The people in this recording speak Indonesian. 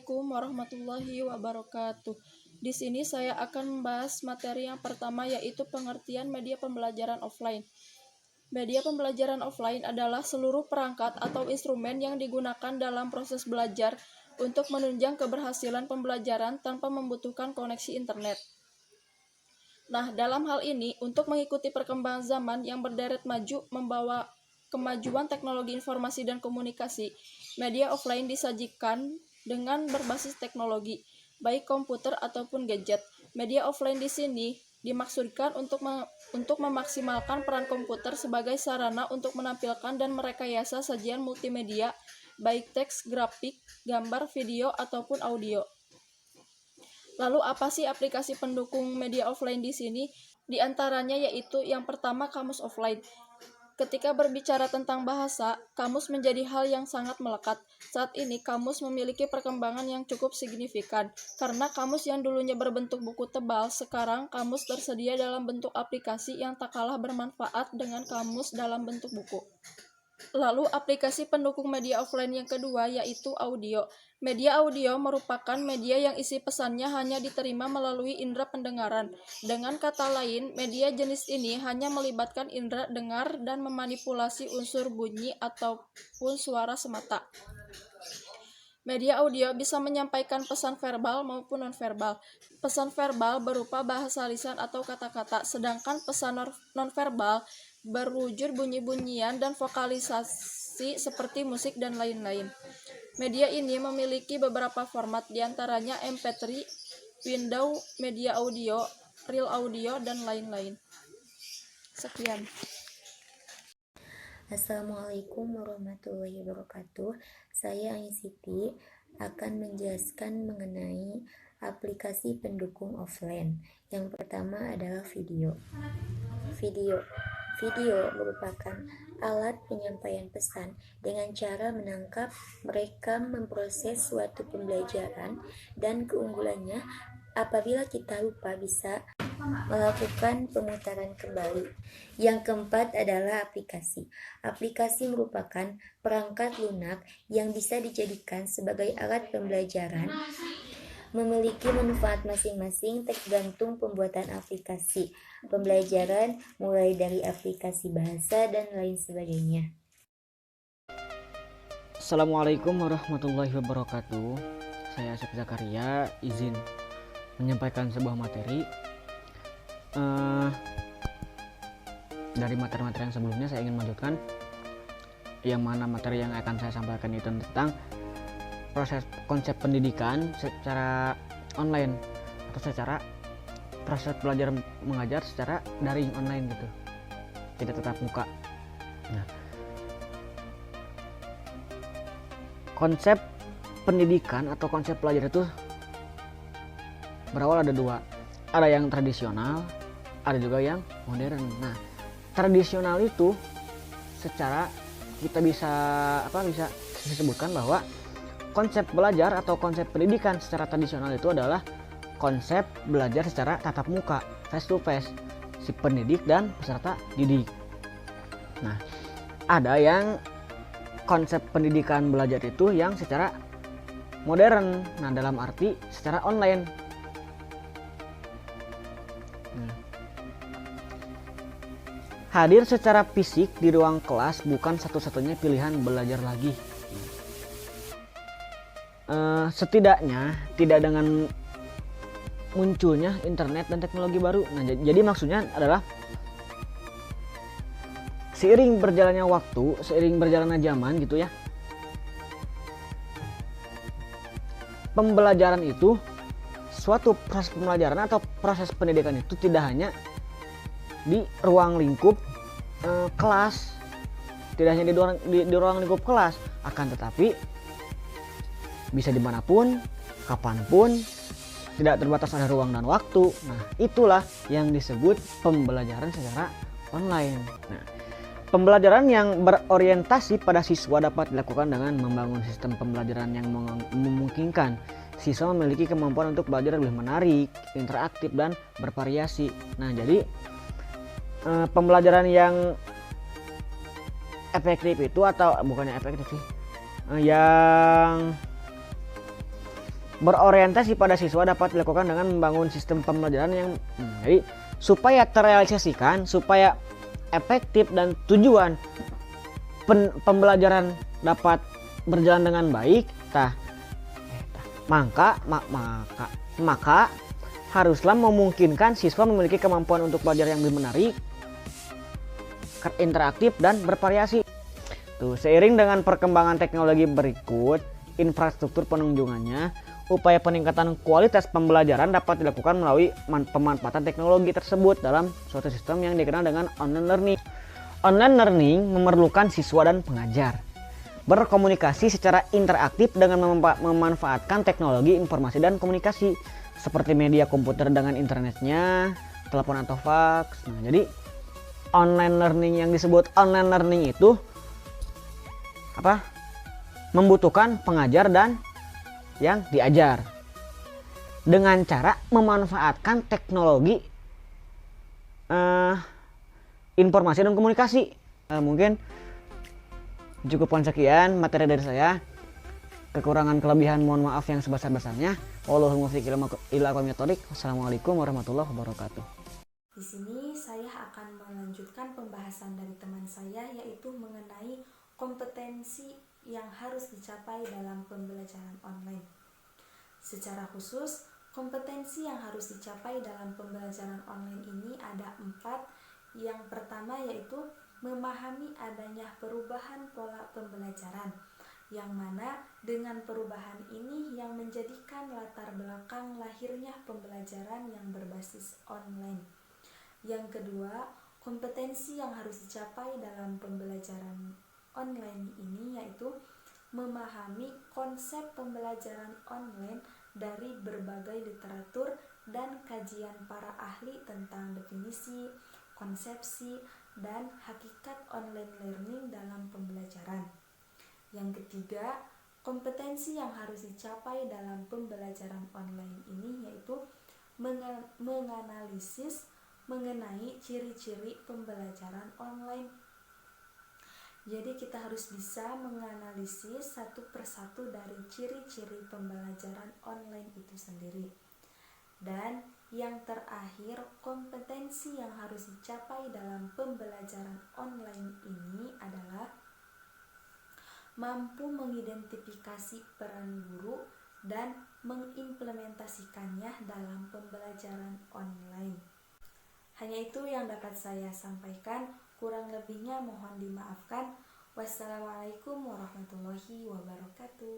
Assalamualaikum warahmatullahi wabarakatuh. Di sini saya akan membahas materi yang pertama, yaitu pengertian media pembelajaran offline. Media pembelajaran offline adalah seluruh perangkat atau instrumen yang digunakan dalam proses belajar untuk menunjang keberhasilan pembelajaran tanpa membutuhkan koneksi internet. Nah, dalam hal ini, untuk mengikuti perkembangan zaman yang berderet maju membawa kemajuan teknologi informasi dan komunikasi, media offline disajikan dengan berbasis teknologi, baik komputer ataupun gadget. Media offline di sini dimaksudkan untuk memaksimalkan peran komputer sebagai sarana untuk menampilkan dan merekayasa sajian multimedia, baik teks, grafik, gambar, video, ataupun audio. Lalu apa sih aplikasi pendukung media offline di sini? Di antaranya yaitu yang pertama, kamus offline. Ketika berbicara tentang bahasa, kamus menjadi hal yang sangat melekat. Saat ini, kamus memiliki perkembangan yang cukup signifikan. Karena kamus yang dulunya berbentuk buku tebal, sekarang kamus tersedia dalam bentuk aplikasi yang tak kalah bermanfaat dengan kamus dalam bentuk buku. Lalu, aplikasi pendukung media offline yang kedua yaitu audio. Media audio merupakan media yang isi pesannya hanya diterima melalui indera pendengaran. Dengan kata lain, media jenis ini hanya melibatkan indera dengar dan memanipulasi unsur bunyi ataupun suara semata. Media audio bisa menyampaikan pesan verbal maupun nonverbal. Pesan verbal berupa bahasa lisan atau kata-kata, sedangkan pesan nonverbal berwujud bunyi-bunyian dan vokalisasi seperti musik dan lain-lain. Media ini memiliki beberapa format, diantaranya MP3, window, media audio, real audio, dan lain-lain. Sekian. Assalamualaikum warahmatullahi wabarakatuh. Saya Ain Siti akan menjelaskan mengenai aplikasi pendukung offline. Yang pertama adalah video. Video merupakan alat penyampaian pesan dengan cara menangkap, merekam, memproses suatu pembelajaran, dan keunggulannya apabila kita lupa bisa melakukan pemutaran kembali. Yang keempat adalah aplikasi. Aplikasi merupakan perangkat lunak yang bisa dijadikan sebagai alat pembelajaran, memiliki manfaat masing-masing tergantung pembuatan aplikasi pembelajaran, mulai dari aplikasi bahasa dan lain sebagainya. Assalamualaikum warahmatullahi wabarakatuh. Saya Asep Zakaria, izin menyampaikan sebuah materi. Dari materi-materi yang sebelumnya saya ingin melanjutkan, yang mana materi yang akan saya sampaikan itu tentang proses konsep pendidikan secara online atau secara proses belajar mengajar secara daring online gitu, tidak tetap muka. Nah, konsep pendidikan atau konsep belajar itu berawal ada dua, ada yang tradisional, ada juga yang modern. Nah, tradisional itu secara kita bisa disebutkan bahwa konsep belajar atau konsep pendidikan secara tradisional itu adalah konsep belajar secara tatap muka, face to face, si pendidik dan peserta didik. Nah, ada yang konsep pendidikan belajar itu yang secara modern, nah dalam arti secara online. Hadir secara fisik di ruang kelas bukan satu-satunya pilihan belajar lagi. Setidaknya tidak dengan munculnya internet dan teknologi baru. Nah, jadi maksudnya adalah seiring berjalannya waktu, seiring berjalannya zaman gitu ya, pembelajaran itu, suatu proses pembelajaran atau proses pendidikan itu tidak hanya di ruang lingkup kelas, tidak hanya di ruang lingkup kelas, akan tetapi bisa dimanapun, kapanpun, tidak terbatas ada ruang dan waktu. Nah, itulah yang disebut pembelajaran secara online. Nah, pembelajaran yang berorientasi pada siswa dapat dilakukan dengan membangun sistem pembelajaran yang memungkinkan siswa memiliki kemampuan untuk belajar lebih menarik, interaktif, dan bervariasi. Nah, jadi pembelajaran yang efektif itu, atau bukannya efektif sih, yang berorientasi pada siswa dapat dilakukan dengan membangun sistem pembelajaran yang jadi supaya terrealisasikan, supaya efektif dan tujuan pembelajaran dapat berjalan dengan baik, maka haruslah memungkinkan siswa memiliki kemampuan untuk belajar yang lebih menarik, interaktif dan bervariasi. Seiring dengan perkembangan teknologi berikut, infrastruktur penunjungannya, upaya peningkatan kualitas pembelajaran dapat dilakukan melalui pemanfaatan teknologi tersebut dalam suatu sistem yang dikenal dengan online learning. Online learning memerlukan siswa dan pengajar berkomunikasi secara interaktif dengan memanfaatkan teknologi informasi dan komunikasi seperti media komputer dengan internetnya, telepon atau fax. Jadi online learning yang disebut online learning itu membutuhkan pengajar dan yang diajar dengan cara memanfaatkan teknologi informasi dan komunikasi. Mungkin cukupkan sekian materi dari saya. Kekurangan kelebihan mohon maaf yang sebesar-besarnya. Wallahul muwaffiq ila aqwamit thoriq. Wassalamualaikum warahmatullahi wabarakatuh. Di sini saya akan melanjutkan pembahasan dari teman saya, yaitu mengenai kompetensi yang harus dicapai dalam pembelajaran online. Secara khusus, kompetensi yang harus dicapai dalam pembelajaran online ini ada 4. Yang pertama yaitu memahami adanya perubahan pola pembelajaran, yang mana dengan perubahan ini yang menjadikan latar belakang lahirnya pembelajaran yang berbasis online. Yang kedua, kompetensi yang harus dicapai dalam pembelajaran online ini yaitu memahami konsep pembelajaran online dari berbagai literatur dan kajian para ahli tentang definisi, konsepsi, dan hakikat online learning dalam pembelajaran. Yang ketiga, kompetensi yang harus dicapai dalam pembelajaran online ini yaitu menganalisis mengenai ciri-ciri pembelajaran online. Jadi kita harus bisa menganalisis satu persatu dari ciri-ciri pembelajaran online itu sendiri. Dan yang terakhir, kompetensi yang harus dicapai dalam pembelajaran online ini adalah mampu mengidentifikasi peran guru dan mengimplementasikannya dalam pembelajaran online. Hanya itu yang dapat saya sampaikan, kurang lebihnya mohon dimaafkan. Wassalamualaikum warahmatullahi wabarakatuh.